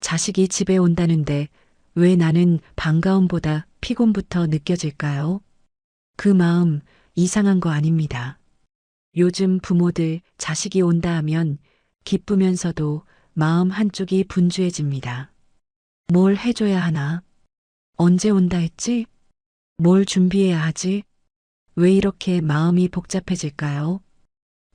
자식이 집에 온다는데 왜 나는 반가움보다 피곤부터 느껴질까요? 그 마음 이상한 거 아닙니다. 요즘 부모들 자식이 온다 하면 기쁘면서도 마음 한쪽이 분주해집니다. 뭘 해줘야 하나? 언제 온다 했지? 뭘 준비해야 하지? 왜 이렇게 마음이 복잡해질까요?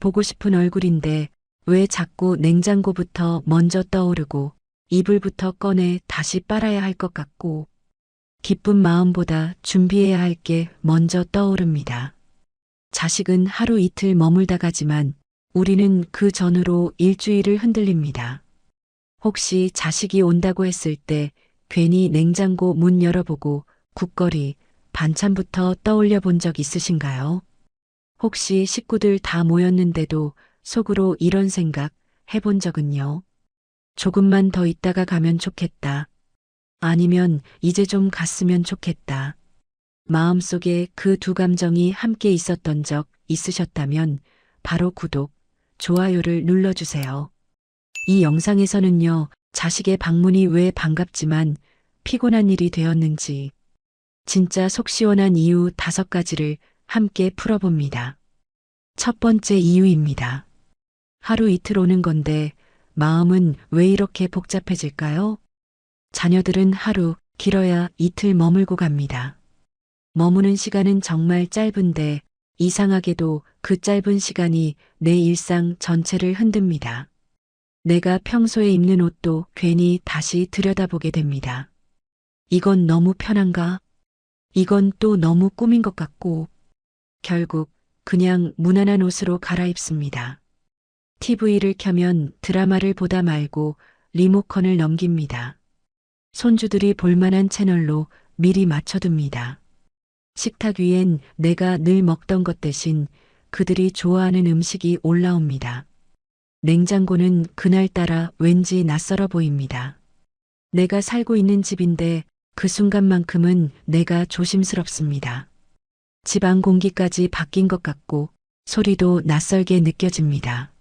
보고 싶은 얼굴인데 왜 자꾸 냉장고부터 먼저 떠오르고 이불부터 꺼내 다시 빨아야 할 것 같고 기쁜 마음보다 준비해야 할 게 먼저 떠오릅니다. 자식은 하루 이틀 머물다 가지만 우리는 그 전으로 일주일을 흔들립니다. 혹시 자식이 온다고 했을 때 괜히 냉장고 문 열어보고 국거리, 반찬부터 떠올려 본 적 있으신가요? 혹시 식구들 다 모였는데도 속으로 이런 생각 해본 적은요? 조금만 더 있다가 가면 좋겠다. 아니면 이제 좀 갔으면 좋겠다. 마음속에 그 두 감정이 함께 있었던 적 있으셨다면 바로 구독, 좋아요를 눌러주세요. 이 영상에서는요, 자식의 방문이 왜 반갑지만 피곤한 일이 되었는지 진짜 속 시원한 이유 5가지를 함께 풀어봅니다. 첫 번째 이유입니다. 하루 이틀 오는 건데 마음은 왜 이렇게 복잡해질까요? 자녀들은 하루, 길어야 이틀 머물고 갑니다. 머무는 시간은 정말 짧은데 이상하게도 그 짧은 시간이 내 일상 전체를 흔듭니다. 내가 평소에 입는 옷도 괜히 다시 들여다보게 됩니다. 이건 너무 편한가? 이건 또 너무 꾸민 것 같고 결국 그냥 무난한 옷으로 갈아입습니다. TV를 켜면 드라마를 보다 말고 리모컨을 넘깁니다. 손주들이 볼만한 채널로 미리 맞춰둡니다. 식탁 위엔 내가 늘 먹던 것 대신 그들이 좋아하는 음식이 올라옵니다. 냉장고는 그날따라 왠지 낯설어 보입니다. 내가 살고 있는 집인데 그 순간만큼은 내가 조심스럽습니다. 집안 공기까지 바뀐 것 같고 소리도 낯설게 느껴집니다.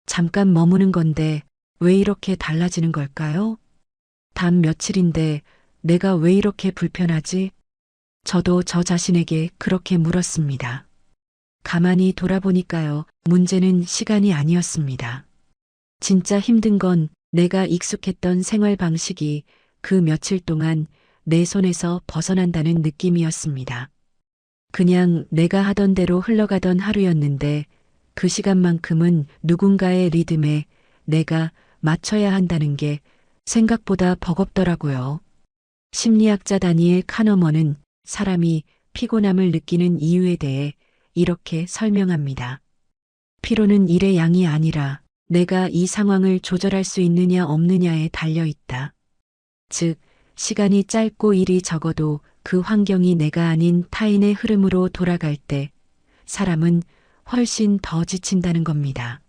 잠깐 머무는 건데 왜 이렇게 달라지는 걸까요? 단 며칠인데 내가 왜 이렇게 불편하지? 저도 저 자신에게 그렇게 물었습니다. 가만히 돌아보니까요, 문제는 시간이 아니었습니다. 진짜 힘든 건 내가 익숙했던 생활 방식이 그 며칠 동안 내 손에서 벗어난다는 느낌이었습니다. 그냥 내가 하던 대로 흘러가던 하루였는데 그 시간만큼은 누군가의 리듬에 내가 맞춰야 한다는 게 생각보다 버겁더라고요. 심리학자 다니엘 카너먼은 사람이 피곤함을 느끼는 이유에 대해 이렇게 설명합니다. 피로는 일의 양이 아니라 내가 이 상황을 조절할 수 있느냐 없느냐에 달려 있다. 즉, 시간이 짧고 일이 적어도 그 환경이 내가 아닌 타인의 흐름으로 돌아갈 때 사람은 훨씬 더 지친다는 겁니다.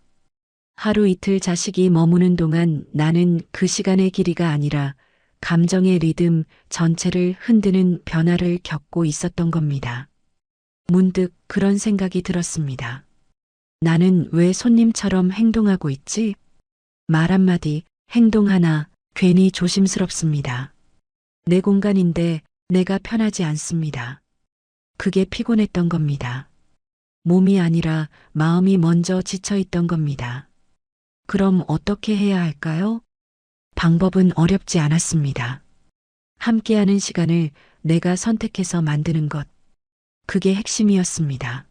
하루 이틀 자식이 머무는 동안 나는 그 시간의 길이가 아니라 감정의 리듬 전체를 흔드는 변화를 겪고 있었던 겁니다. 문득 그런 생각이 들었습니다. 나는 왜 손님처럼 행동하고 있지? 말 한마디, 행동 하나, 괜히 조심스럽습니다. 내 공간인데 내가 편하지 않습니다. 그게 피곤했던 겁니다. 몸이 아니라 마음이 먼저 지쳐있던 겁니다. 그럼 어떻게 해야 할까요? 방법은 어렵지 않았습니다. 함께하는 시간을 내가 선택해서 만드는 것. 그게 핵심이었습니다.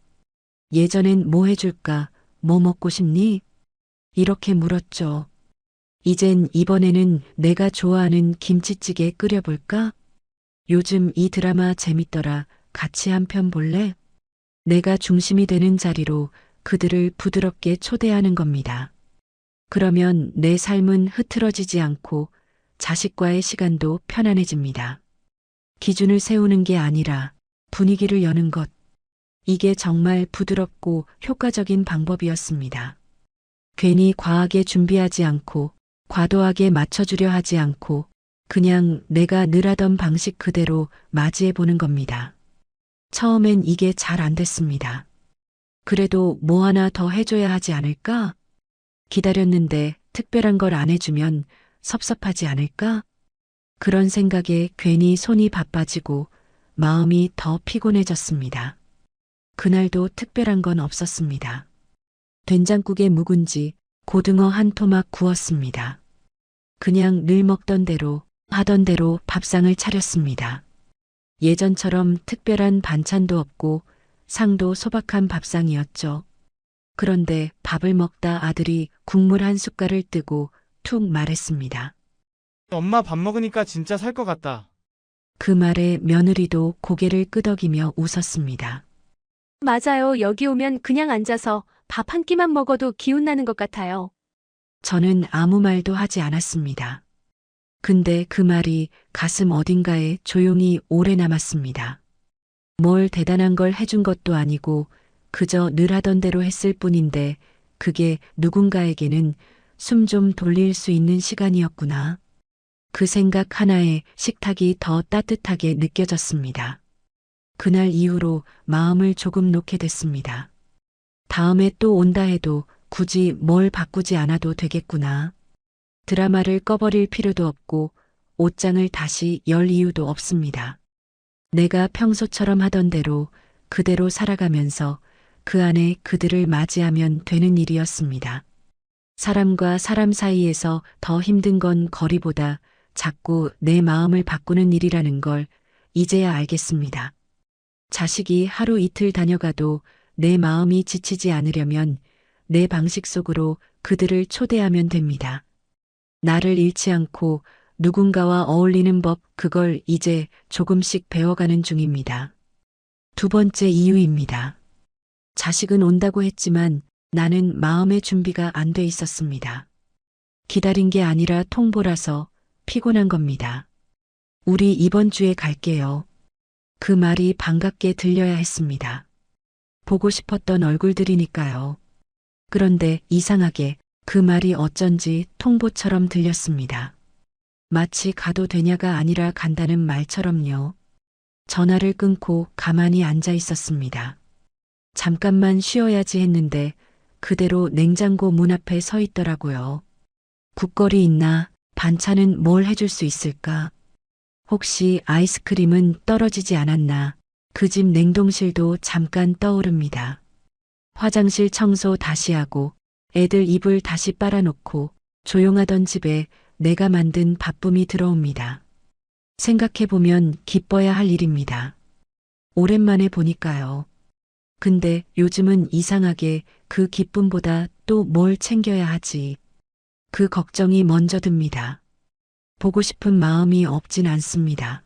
예전엔 뭐 해줄까? 뭐 먹고 싶니? 이렇게 물었죠. 이번에는 내가 좋아하는 김치찌개 끓여볼까? 요즘 이 드라마 재밌더라. 같이 한 편 볼래? 내가 중심이 되는 자리로 그들을 부드럽게 초대하는 겁니다. 그러면 내 삶은 흐트러지지 않고 자식과의 시간도 편안해집니다. 기준을 세우는 게 아니라 분위기를 여는 것. 이게 정말 부드럽고 효과적인 방법이었습니다. 괜히 과하게 준비하지 않고 과도하게 맞춰주려 하지 않고 그냥 내가 늘 하던 방식 그대로 맞이해 보는 겁니다. 처음엔 이게 잘 안 됐습니다. 그래도 뭐 하나 더 해줘야 하지 않을까? 기다렸는데 특별한 걸 안 해주면 섭섭하지 않을까? 그런 생각에 괜히 손이 바빠지고 마음이 더 피곤해졌습니다. 그날도 특별한 건 없었습니다. 된장국에 묵은지, 고등어 한 토막 구웠습니다. 그냥 늘 먹던 대로, 하던 대로 밥상을 차렸습니다. 예전처럼 특별한 반찬도 없고 상도 소박한 밥상이었죠. 그런데 밥을 먹다 아들이 국물 한 숟갈을 뜨고 툭 말했습니다. 엄마 밥 먹으니까 진짜 살 것 같다. 그 말에 며느리도 고개를 끄덕이며 웃었습니다. 맞아요. 여기 오면 그냥 앉아서 밥 한 끼만 먹어도 기운 나는 것 같아요. 저는 아무 말도 하지 않았습니다. 근데 그 말이 가슴 어딘가에 조용히 오래 남았습니다. 뭘 대단한 걸 해준 것도 아니고 그저 늘 하던 대로 했을 뿐인데 그게 누군가에게는 숨 좀 돌릴 수 있는 시간이었구나. 그 생각 하나에 식탁이 더 따뜻하게 느껴졌습니다. 그날 이후로 마음을 조금 놓게 됐습니다. 다음에 또 온다 해도 굳이 뭘 바꾸지 않아도 되겠구나. 드라마를 꺼버릴 필요도 없고 옷장을 다시 열 이유도 없습니다. 내가 평소처럼 하던 대로 그대로 살아가면서 그 안에 그들을 맞이하면 되는 일이었습니다. 사람과 사람 사이에서 더 힘든 건 거리보다 자꾸 내 마음을 바꾸는 일이라는 걸 이제야 알겠습니다. 자식이 하루 이틀 다녀가도 내 마음이 지치지 않으려면 내 방식 속으로 그들을 초대하면 됩니다. 나를 잃지 않고 누군가와 어울리는 법, 그걸 이제 조금씩 배워가는 중입니다. 두 번째 이유입니다. 자식은 온다고 했지만 나는 마음의 준비가 안 돼 있었습니다. 기다린 게 아니라 통보라서 피곤한 겁니다. 우리 이번 주에 갈게요. 그 말이 반갑게 들려야 했습니다. 보고 싶었던 얼굴들이니까요. 그런데 이상하게 그 말이 어쩐지 통보처럼 들렸습니다. 마치 가도 되냐가 아니라 간다는 말처럼요. 전화를 끊고 가만히 앉아 있었습니다. 잠깐만 쉬어야지 했는데 그대로 냉장고 문 앞에 서 있더라고요. 국거리 있나? 반찬은 뭘 해줄 수 있을까? 혹시 아이스크림은 떨어지지 않았나? 그 집 냉동실도 잠깐 떠오릅니다. 화장실 청소 다시 하고 애들 이불 다시 빨아놓고 조용하던 집에 내가 만든 바쁨이 들어옵니다. 생각해보면 기뻐야 할 일입니다. 오랜만에 보니까요. 근데 요즘은 이상하게 그 기쁨보다 또 뭘 챙겨야 하지. 그 걱정이 먼저 듭니다. 보고 싶은 마음이 없진 않습니다.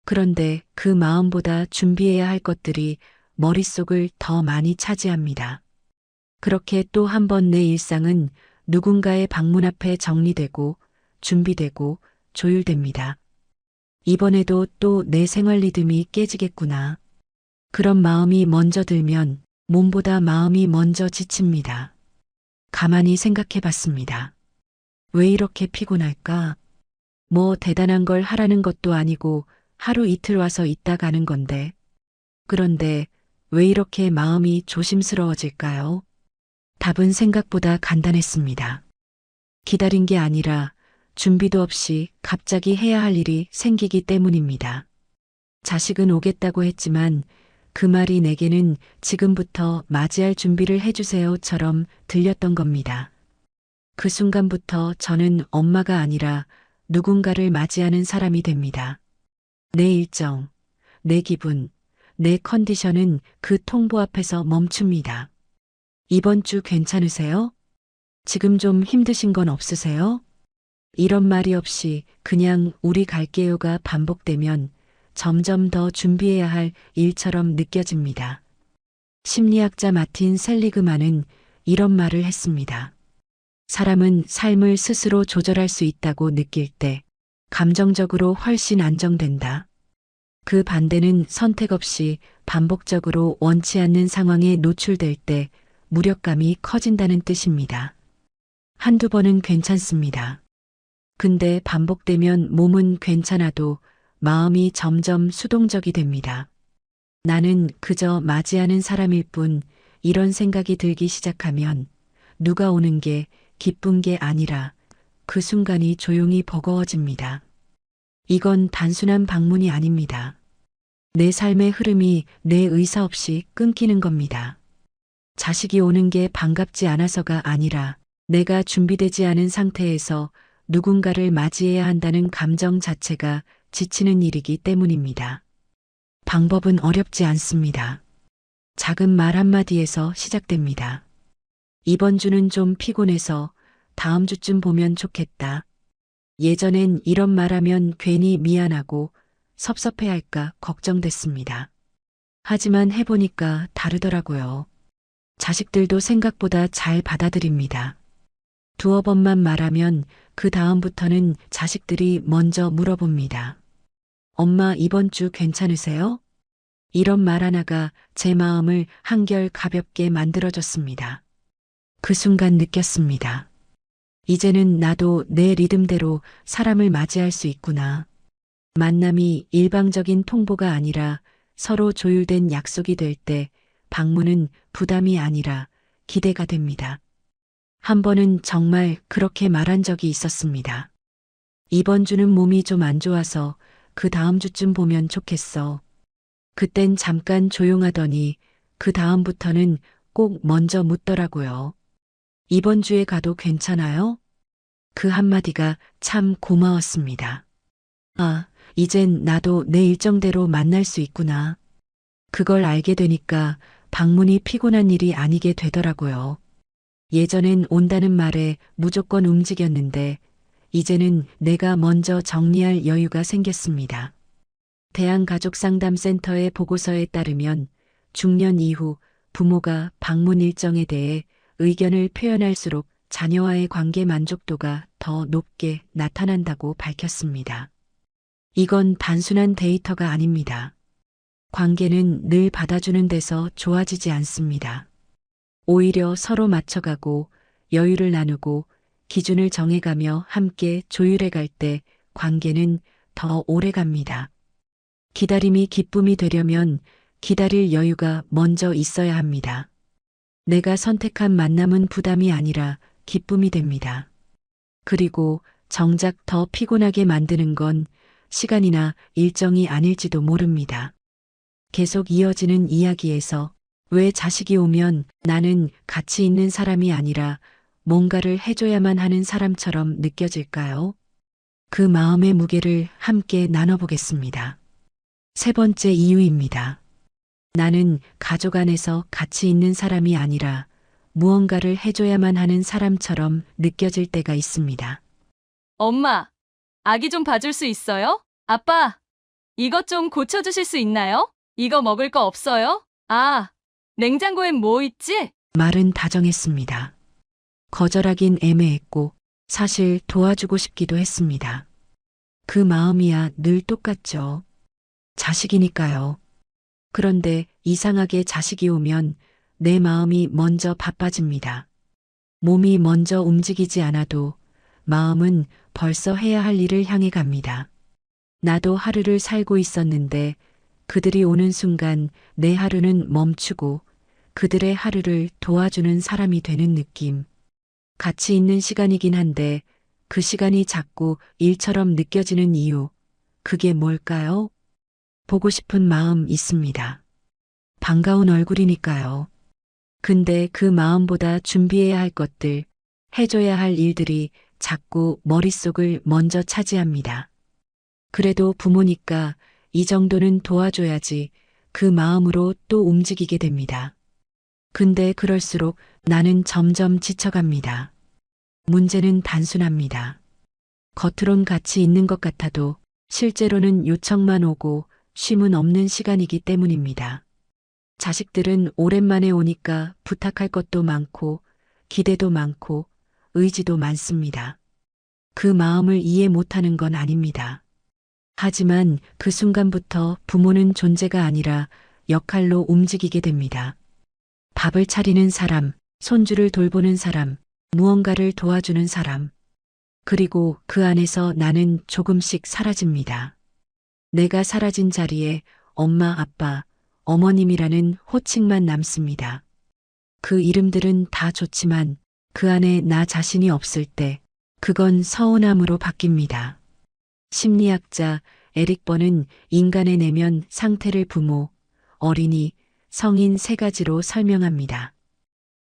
그런데 그 마음보다 준비해야 할 것들이 머릿속을 더 많이 차지합니다. 그렇게 또 한 번 내 일상은 누군가의 방문 앞에 정리되고 준비되고 조율됩니다. 이번에도 또 내 생활 리듬이 깨지겠구나. 그런 마음이 먼저 들면 몸보다 마음이 먼저 지칩니다. 가만히 생각해 봤습니다. 왜 이렇게 피곤할까? 뭐 대단한 걸 하라는 것도 아니고 하루 이틀 와서 있다 가는 건데. 그런데 왜 이렇게 마음이 조심스러워질까요? 답은 생각보다 간단했습니다. 기다린 게 아니라 준비도 없이 갑자기 해야 할 일이 생기기 때문입니다. 자식은 오겠다고 했지만 그 말이 내게는 지금부터 맞이할 준비를 해주세요처럼 들렸던 겁니다. 그 순간부터 저는 엄마가 아니라 누군가를 맞이하는 사람이 됩니다. 내 일정, 내 기분, 내 컨디션은 그 통보 앞에서 멈춥니다. 이번 주 괜찮으세요? 지금 좀 힘드신 건 없으세요? 이런 말이 없이 그냥 우리 갈게요가 반복되면 점점 더 준비해야 할 일처럼 느껴집니다. 심리학자 마틴 셀리그만은 이런 말을 했습니다. 사람은 삶을 스스로 조절할 수 있다고 느낄 때 감정적으로 훨씬 안정된다. 그 반대는 선택 없이 반복적으로 원치 않는 상황에 노출될 때 무력감이 커진다는 뜻입니다. 한두 번은 괜찮습니다. 근데 반복되면 몸은 괜찮아도 마음이 점점 수동적이 됩니다. 나는 그저 맞이하는 사람일 뿐, 이런 생각이 들기 시작하면 누가 오는 게 기쁜 게 아니라 그 순간이 조용히 버거워집니다. 이건 단순한 방문이 아닙니다. 내 삶의 흐름이 내 의사 없이 끊기는 겁니다. 자식이 오는 게 반갑지 않아서가 아니라 내가 준비되지 않은 상태에서 누군가를 맞이해야 한다는 감정 자체가 지치는 일이기 때문입니다. 방법은 어렵지 않습니다. 작은 말 한마디에서 시작됩니다. 이번 주는 좀 피곤해서 다음 주쯤 보면 좋겠다. 예전엔 이런 말하면 괜히 미안하고 섭섭해할까 걱정됐습니다. 하지만 해보니까 다르더라고요. 자식들도 생각보다 잘 받아들입니다. 두어 번만 말하면 그 다음부터는 자식들이 먼저 물어봅니다. 엄마 이번 주 괜찮으세요? 이런 말 하나가 제 마음을 한결 가볍게 만들어줬습니다. 그 순간 느꼈습니다. 이제는 나도 내 리듬대로 사람을 맞이할 수 있구나. 만남이 일방적인 통보가 아니라 서로 조율된 약속이 될 때 방문은 부담이 아니라 기대가 됩니다. 한 번은 정말 그렇게 말한 적이 있었습니다. 이번 주는 몸이 좀 안 좋아서 그 다음 주쯤 보면 좋겠어. 그땐 잠깐 조용하더니 그 다음부터는 꼭 먼저 묻더라고요. 이번 주에 가도 괜찮아요? 그 한마디가 참 고마웠습니다. 아, 이젠 나도 내 일정대로 만날 수 있구나. 그걸 알게 되니까 방문이 피곤한 일이 아니게 되더라고요. 예전엔 온다는 말에 무조건 움직였는데 이제는 내가 먼저 정리할 여유가 생겼습니다. 대한가족상담센터의 보고서에 따르면 중년 이후 부모가 방문 일정에 대해 의견을 표현할수록 자녀와의 관계 만족도가 더 높게 나타난다고 밝혔습니다. 이건 단순한 데이터가 아닙니다. 관계는 늘 받아주는 데서 좋아지지 않습니다. 오히려 서로 맞춰가고 여유를 나누고 기준을 정해가며 함께 조율해갈 때 관계는 더 오래 갑니다. 기다림이 기쁨이 되려면 기다릴 여유가 먼저 있어야 합니다. 내가 선택한 만남은 부담이 아니라 기쁨이 됩니다. 그리고 정작 더 피곤하게 만드는 건 시간이나 일정이 아닐지도 모릅니다. 계속 이어지는 이야기에서 왜 자식이 오면 나는 가치 있는 사람이 아니라 뭔가를 해줘야만 하는 사람처럼 느껴질까요? 그 마음의 무게를 함께 나눠보겠습니다. 세 번째 이유입니다. 나는 가족 안에서 가치 있는 사람이 아니라 무언가를 해줘야만 하는 사람처럼 느껴질 때가 있습니다. 엄마, 아기 좀 봐줄 수 있어요? 아빠, 이것 좀 고쳐주실 수 있나요? 이거 먹을 거 없어요? 아, 냉장고엔 뭐 있지? 말은 다정했습니다. 거절하긴 애매했고 사실 도와주고 싶기도 했습니다. 그 마음이야 늘 똑같죠. 자식이니까요. 그런데 이상하게 자식이 오면 내 마음이 먼저 바빠집니다. 몸이 먼저 움직이지 않아도 마음은 벌써 해야 할 일을 향해 갑니다. 나도 하루를 살고 있었는데 그들이 오는 순간 내 하루는 멈추고 그들의 하루를 도와주는 사람이 되는 느낌. 가치 있는 시간이긴 한데 그 시간이 자꾸 일처럼 느껴지는 이유. 그게 뭘까요? 보고 싶은 마음 있습니다. 반가운 얼굴이니까요. 근데 그 마음보다 준비해야 할 것들, 해줘야 할 일들이 자꾸 머릿속을 먼저 차지합니다. 그래도 부모니까 이 정도는 도와줘야지 그 마음으로 또 움직이게 됩니다. 근데 그럴수록 나는 점점 지쳐갑니다. 문제는 단순합니다. 겉으론 가치 있는 것 같아도 실제로는 요청만 오고 쉼은 없는 시간이기 때문입니다. 자식들은 오랜만에 오니까 부탁할 것도 많고 기대도 많고 의지도 많습니다. 그 마음을 이해 못하는 건 아닙니다. 하지만 그 순간부터 부모는 존재가 아니라 역할로 움직이게 됩니다. 밥을 차리는 사람, 손주를 돌보는 사람, 무언가를 도와주는 사람. 그리고 그 안에서 나는 조금씩 사라집니다. 내가 사라진 자리에 엄마, 아빠, 어머님이라는 호칭만 남습니다. 그 이름들은 다 좋지만 그 안에 나 자신이 없을 때 그건 서운함으로 바뀝니다. 심리학자 에릭 번은 인간의 내면 상태를 부모, 어린이, 성인 세 가지로 설명합니다.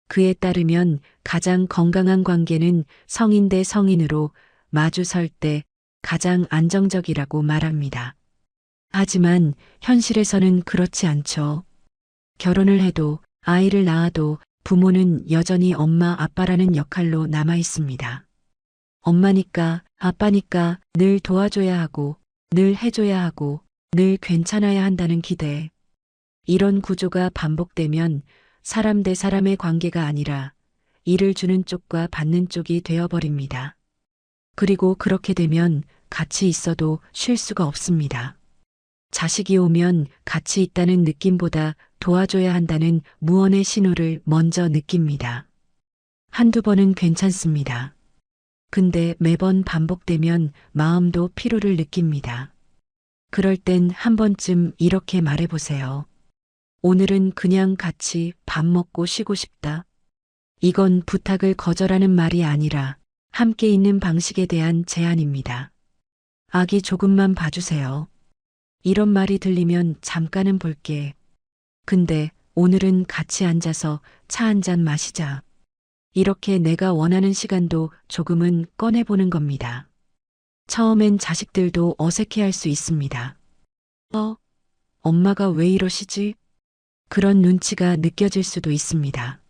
그에 따르면 가장 건강한 관계는 성인 대 성인으로 마주설 때 가장 안정적이라고 말합니다. 하지만 현실에서는 그렇지 않죠. 결혼을 해도 아이를 낳아도 부모는 여전히 엄마, 아빠라는 역할로 남아 있습니다. 엄마니까, 아빠니까 늘 도와줘야 하고, 늘 해줘야 하고, 늘 괜찮아야 한다는 기대. 이런 구조가 반복되면 사람 대 사람의 관계가 아니라 일을 주는 쪽과 받는 쪽이 되어버립니다. 그리고 그렇게 되면 같이 있어도 쉴 수가 없습니다. 자식이 오면 같이 있다는 느낌보다 도와줘야 한다는 무언의 신호를 먼저 느낍니다. 한두 번은 괜찮습니다. 근데 매번 반복되면 마음도 피로를 느낍니다. 그럴 땐 한 번쯤 이렇게 말해보세요. 오늘은 그냥 같이 밥 먹고 쉬고 싶다. 이건 부탁을 거절하는 말이 아니라 함께 있는 방식에 대한 제안입니다. 아기 조금만 봐주세요. 이런 말이 들리면 잠깐은 볼게. 근데 오늘은 같이 앉아서 차 한 잔 마시자. 이렇게 내가 원하는 시간도 조금은 꺼내보는 겁니다. 처음엔 자식들도 어색해할 수 있습니다. 엄마가 왜 이러시지? 그런 눈치가 느껴질 수도 있습니다.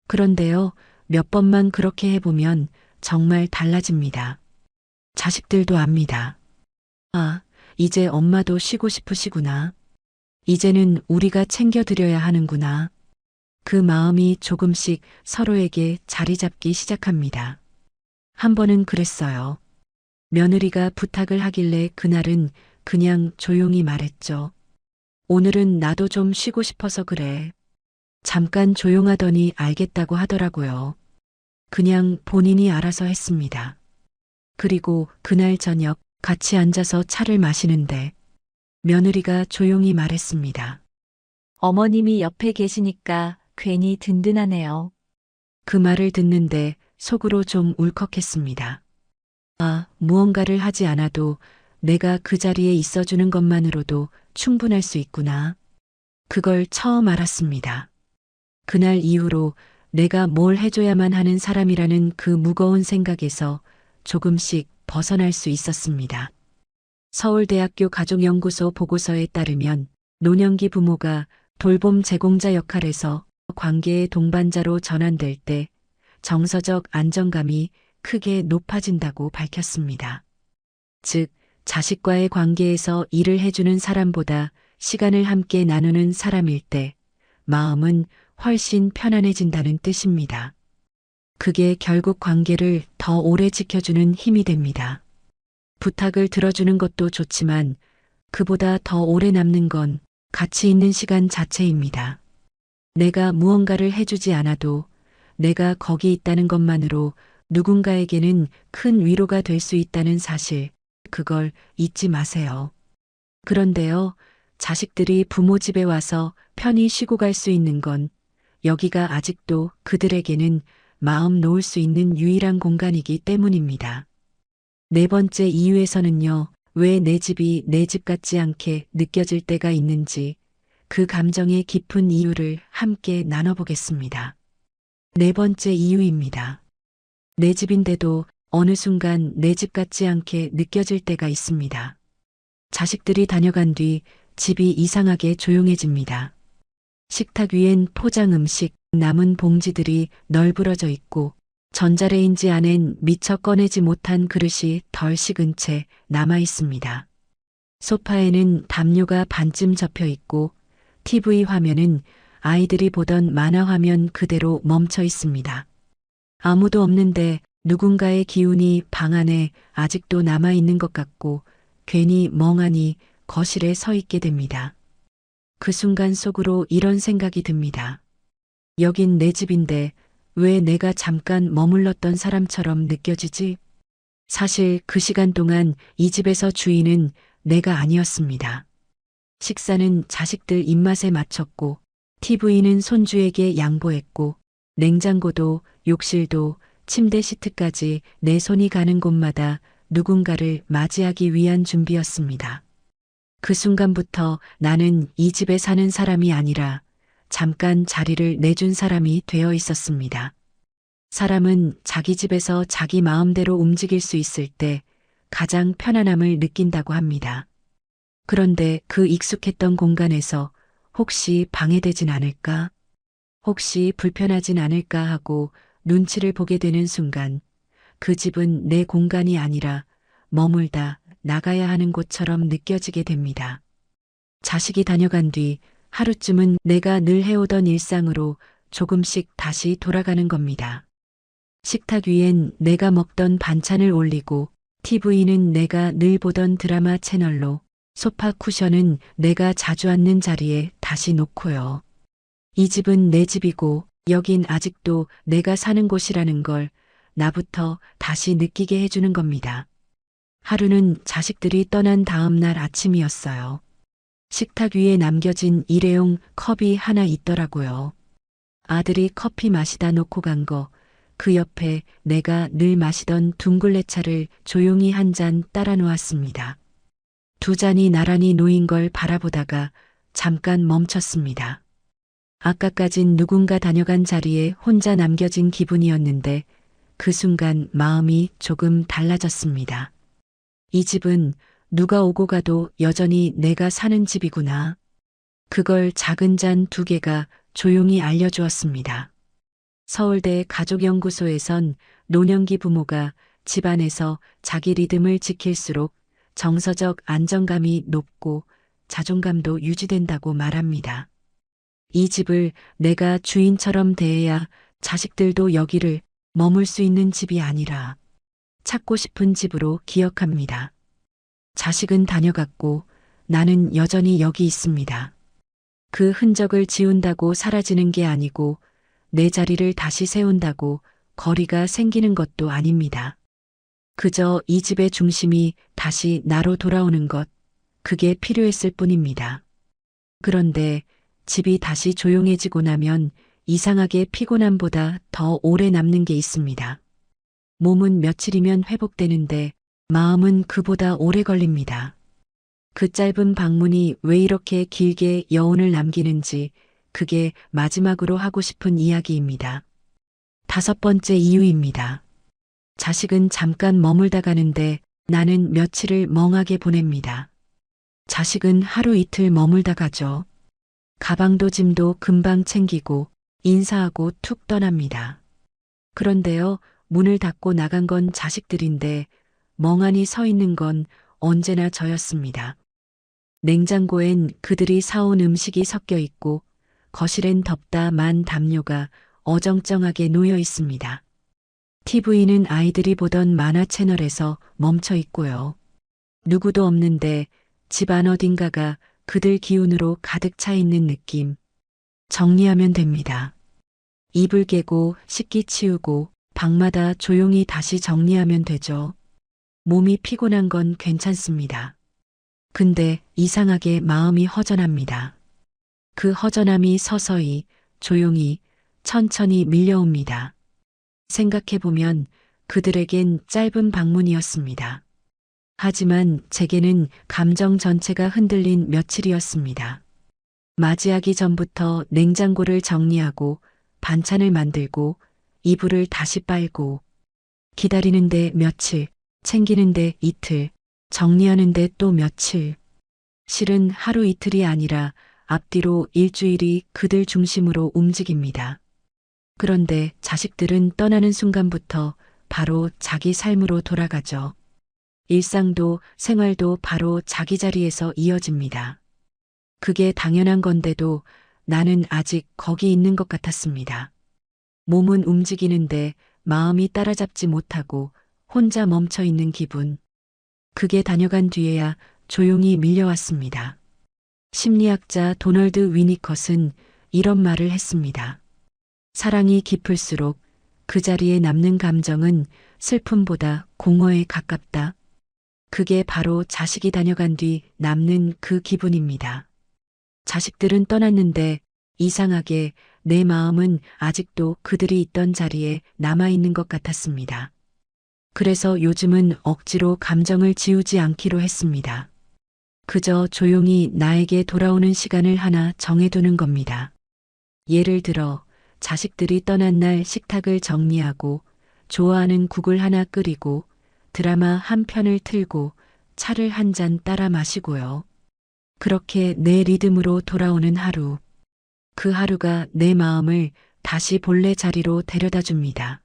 그런데요, 몇 번만 그렇게 해보면 정말 달라집니다. 자식들도 압니다. 아, 이제 엄마도 쉬고 싶으시구나. 이제는 우리가 챙겨드려야 하는구나. 그 마음이 조금씩 서로에게 자리 잡기 시작합니다. 한 번은 그랬어요. 며느리가 부탁을 하길래 그날은 그냥 조용히 말했죠. 오늘은 나도 좀 쉬고 싶어서 그래. 잠깐 조용하더니 알겠다고 하더라고요. 그냥 본인이 알아서 했습니다. 그리고 그날 저녁 같이 앉아서 차를 마시는데 며느리가 조용히 말했습니다. 어머님이 옆에 계시니까 괜히 든든하네요. 그 말을 듣는데 속으로 좀 울컥했습니다. 아, 무언가를 하지 않아도 내가 그 자리에 있어주는 것만으로도 충분할 수 있구나. 그걸 처음 알았습니다. 그날 이후로 내가 뭘 해줘야만 하는 사람이라는 그 무거운 생각에서 조금씩 벗어날 수 있었습니다. 서울대학교 가족연구소 보고서에 따르면 노년기 부모가 돌봄 제공자 역할에서 관계의 동반자로 전환될 때 정서적 안정감이 크게 높아진다고 밝혔습니다. 즉, 자식과의 관계에서 일을 해주는 사람보다 시간을 함께 나누는 사람일 때 마음은 훨씬 편안해진다는 뜻입니다. 그게 결국 관계를 더 오래 지켜주는 힘이 됩니다. 부탁을 들어주는 것도 좋지만 그보다 더 오래 남는 건 가치 있는 시간 자체입니다. 내가 무언가를 해주지 않아도 내가 거기 있다는 것만으로 누군가에게는 큰 위로가 될 수 있다는 사실, 그걸 잊지 마세요. 그런데요, 자식들이 부모 집에 와서 편히 쉬고 갈 수 있는 건 여기가 아직도 그들에게는 마음 놓을 수 있는 유일한 공간이기 때문입니다. 네 번째 이유에서는요, 왜 내 집이 내 집 같지 않게 느껴질 때가 있는지 그 감정의 깊은 이유를 함께 나눠보겠습니다. 네 번째 이유입니다. 내 집인데도 어느 순간 내 집 같지 않게 느껴질 때가 있습니다. 자식들이 다녀간 뒤 집이 이상하게 조용해집니다. 식탁 위엔 포장 음식, 남은 봉지들이 널브러져 있고 전자레인지 안엔 미처 꺼내지 못한 그릇이 덜 식은 채 남아 있습니다. 소파에는 담요가 반쯤 접혀 있고 TV 화면은 아이들이 보던 만화 화면 그대로 멈춰 있습니다. 아무도 없는데 누군가의 기운이 방 안에 아직도 남아 있는 것 같고 괜히 멍하니 거실에 서 있게 됩니다. 그 순간 속으로 이런 생각이 듭니다. 여긴 내 집인데 왜 내가 잠깐 머물렀던 사람처럼 느껴지지? 사실 그 시간 동안 이 집에서 주인은 내가 아니었습니다. 식사는 자식들 입맛에 맞췄고 TV는 손주에게 양보했고 냉장고도 욕실도 침대 시트까지 내 손이 가는 곳마다 누군가를 맞이하기 위한 준비였습니다. 그 순간부터 나는 이 집에 사는 사람이 아니라 잠깐 자리를 내준 사람이 되어 있었습니다. 사람은 자기 집에서 자기 마음대로 움직일 수 있을 때 가장 편안함을 느낀다고 합니다. 그런데 그 익숙했던 공간에서 혹시 방해되진 않을까? 혹시 불편하진 않을까 하고 눈치를 보게 되는 순간 그 집은 내 공간이 아니라 머물다 나가야 하는 곳처럼 느껴지게 됩니다. 자식이 다녀간 뒤 하루쯤은 내가 늘 해오던 일상으로 조금씩 다시 돌아가는 겁니다. 식탁 위엔 내가 먹던 반찬을 올리고 TV는 내가 늘 보던 드라마 채널로 소파 쿠션은 내가 자주 앉는 자리에 다시 놓고요. 이 집은 내 집이고 여긴 아직도 내가 사는 곳이라는 걸 나부터 다시 느끼게 해주는 겁니다. 하루는 자식들이 떠난 다음 날 아침이었어요. 식탁 위에 남겨진 일회용 컵이 하나 있더라고요. 아들이 커피 마시다 놓고 간 거, 그 옆에 내가 늘 마시던 둥글레 차를 조용히 한 잔 따라 놓았습니다. 두 잔이 나란히 놓인 걸 바라보다가 잠깐 멈췄습니다. 아까까진 누군가 다녀간 자리에 혼자 남겨진 기분이었는데 그 순간 마음이 조금 달라졌습니다. 이 집은 누가 오고 가도 여전히 내가 사는 집이구나. 그걸 작은 잔 두 개가 조용히 알려주었습니다. 서울대 가족연구소에선 노년기 부모가 집안에서 자기 리듬을 지킬수록 정서적 안정감이 높고 자존감도 유지된다고 말합니다. 이 집을 내가 주인처럼 대해야 자식들도 여기를 머물 수 있는 집이 아니라 찾고 싶은 집으로 기억합니다. 자식은 다녀갔고 나는 여전히 여기 있습니다. 그 흔적을 지운다고 사라지는 게 아니고 내 자리를 다시 세운다고 거리가 생기는 것도 아닙니다. 그저 이 집의 중심이 다시 나로 돌아오는 것, 그게 필요했을 뿐입니다. 그런데 집이 다시 조용해지고 나면 이상하게 피곤함보다 더 오래 남는 게 있습니다. 몸은 며칠이면 회복되는데 마음은 그보다 오래 걸립니다. 그 짧은 방문이 왜 이렇게 길게 여운을 남기는지 그게 마지막으로 하고 싶은 이야기입니다. 5번째 이유입니다. 자식은 잠깐 머물다 가는데 나는 며칠을 멍하게 보냅니다. 자식은 하루 이틀 머물다 가죠. 가방도 짐도 금방 챙기고 인사하고 툭 떠납니다. 그런데요, 문을 닫고 나간 건 자식들인데 멍하니 서 있는 건 언제나 저였습니다. 냉장고엔 그들이 사온 음식이 섞여 있고 거실엔 덥다 만 담요가 어정쩡하게 놓여 있습니다. TV는 아이들이 보던 만화 채널에서 멈춰 있고요. 누구도 없는데 집안 어딘가가 그들 기운으로 가득 차 있는 느낌. 정리하면 됩니다. 이불 깨고 식기 치우고 방마다 조용히 다시 정리하면 되죠. 몸이 피곤한 건 괜찮습니다. 근데 이상하게 마음이 허전합니다. 그 허전함이 서서히, 조용히, 천천히 밀려옵니다. 생각해보면 그들에겐 짧은 방문이었습니다. 하지만 제게는 감정 전체가 흔들린 며칠이었습니다. 맞이하기 전부터 냉장고를 정리하고 반찬을 만들고 이불을 다시 빨고 기다리는데 며칠, 챙기는데 이틀, 정리하는데 또 며칠. 실은 하루 이틀이 아니라 앞뒤로 일주일이 그들 중심으로 움직입니다. 그런데 자식들은 떠나는 순간부터 바로 자기 삶으로 돌아가죠. 일상도 생활도 바로 자기 자리에서 이어집니다. 그게 당연한 건데도 나는 아직 거기 있는 것 같았습니다. 몸은 움직이는데 마음이 따라잡지 못하고 혼자 멈춰 있는 기분. 그게 다녀간 뒤에야 조용히 밀려왔습니다. 심리학자 도널드 위니컷은 이런 말을 했습니다. 사랑이 깊을수록 그 자리에 남는 감정은 슬픔보다 공허에 가깝다. 그게 바로 자식이 다녀간 뒤 남는 그 기분입니다. 자식들은 떠났는데 이상하게 내 마음은 아직도 그들이 있던 자리에 남아있는 것 같았습니다. 그래서 요즘은 억지로 감정을 지우지 않기로 했습니다. 그저 조용히 나에게 돌아오는 시간을 하나 정해두는 겁니다. 예를 들어 자식들이 떠난 날 식탁을 정리하고 좋아하는 국을 하나 끓이고 드라마 한 편을 틀고 차를 한 잔 따라 마시고요. 그렇게 내 리듬으로 돌아오는 하루. 그 하루가 내 마음을 다시 본래 자리로 데려다 줍니다.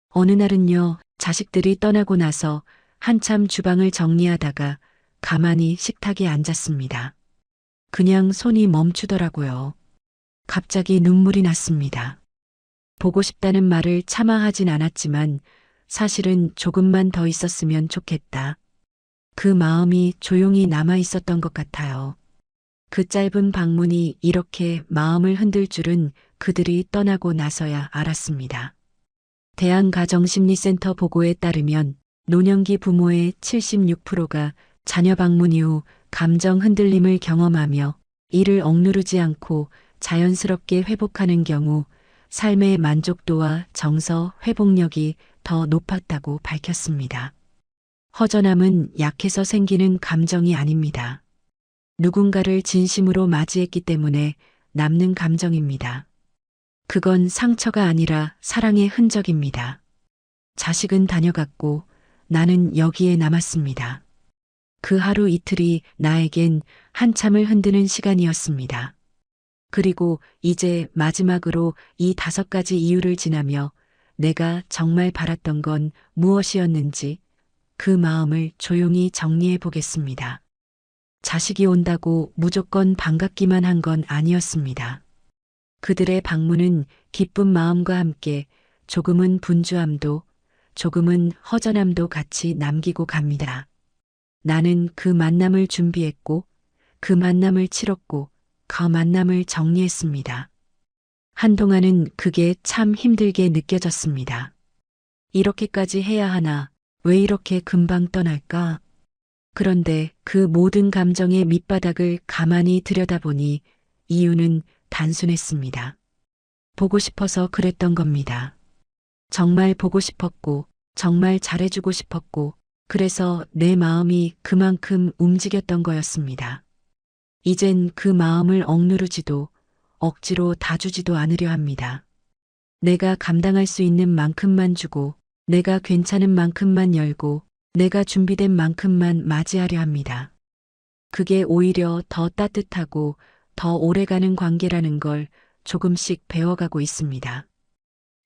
어느 날은요, 자식들이 떠나고 나서 한참 주방을 정리하다가 가만히 식탁에 앉았습니다. 그냥 손이 멈추더라고요. 갑자기 눈물이 났습니다. 보고 싶다는 말을 차마 하진 않았지만 사실은 조금만 더 있었으면 좋겠다. 그 마음이 조용히 남아 있었던 것 같아요. 그 짧은 방문이 이렇게 마음을 흔들 줄은 그들이 떠나고 나서야 알았습니다. 대한가정심리센터 보고에 따르면 노년기 부모의 76%가 자녀 방문 이후 감정 흔들림을 경험하며 이를 억누르지 않고 자연스럽게 회복하는 경우 삶의 만족도와 정서 회복력이 더 높았다고 밝혔습니다. 허전함은 약해서 생기는 감정이 아닙니다. 누군가를 진심으로 맞이했기 때문에 남는 감정입니다. 그건 상처가 아니라 사랑의 흔적입니다. 자식은 다녀갔고 나는 여기에 남았습니다. 그 하루 이틀이 나에겐 한참을 흔드는 시간이었습니다. 그리고 이제 마지막으로 이 5가지 이유를 지나며 내가 정말 바랐던 건 무엇이었는지 그 마음을 조용히 정리해 보겠습니다. 자식이 온다고 무조건 반갑기만 한 건 아니었습니다. 그들의 방문은 기쁜 마음과 함께 조금은 분주함도, 조금은 허전함도 같이 남기고 갑니다. 나는 그 만남을 준비했고, 그 만남을 치렀고, 그 만남을 정리했습니다. 한동안은 그게 참 힘들게 느껴졌습니다. 이렇게까지 해야 하나, 왜 이렇게 금방 떠날까? 그런데 그 모든 감정의 밑바닥을 가만히 들여다보니 이유는 단순했습니다. 보고 싶어서 그랬던 겁니다. 정말 보고 싶었고, 정말 잘해주고 싶었고, 그래서 내 마음이 그만큼 움직였던 거였습니다. 이젠 그 마음을 억누르지도, 억지로 다주지도 않으려 합니다. 내가 감당할 수 있는 만큼만 주고, 내가 괜찮은 만큼만 열고, 내가 준비된 만큼만 맞이하려 합니다. 그게 오히려 더 따뜻하고 더 오래가는 관계라는 걸 조금씩 배워가고 있습니다.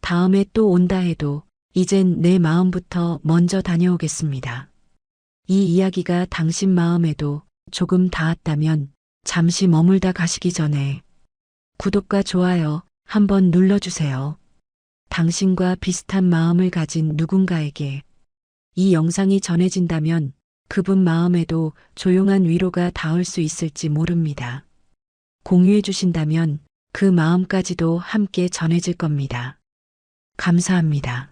다음에 또 온다 해도 이젠 내 마음부터 먼저 다녀오겠습니다. 이 이야기가 당신 마음에도 조금 닿았다면 잠시 머물다 가시기 전에 구독과 좋아요 한번 눌러주세요. 당신과 비슷한 마음을 가진 누군가에게 이 영상이 전해진다면 그분 마음에도 조용한 위로가 닿을 수 있을지 모릅니다. 공유해 주신다면 그 마음까지도 함께 전해질 겁니다. 감사합니다.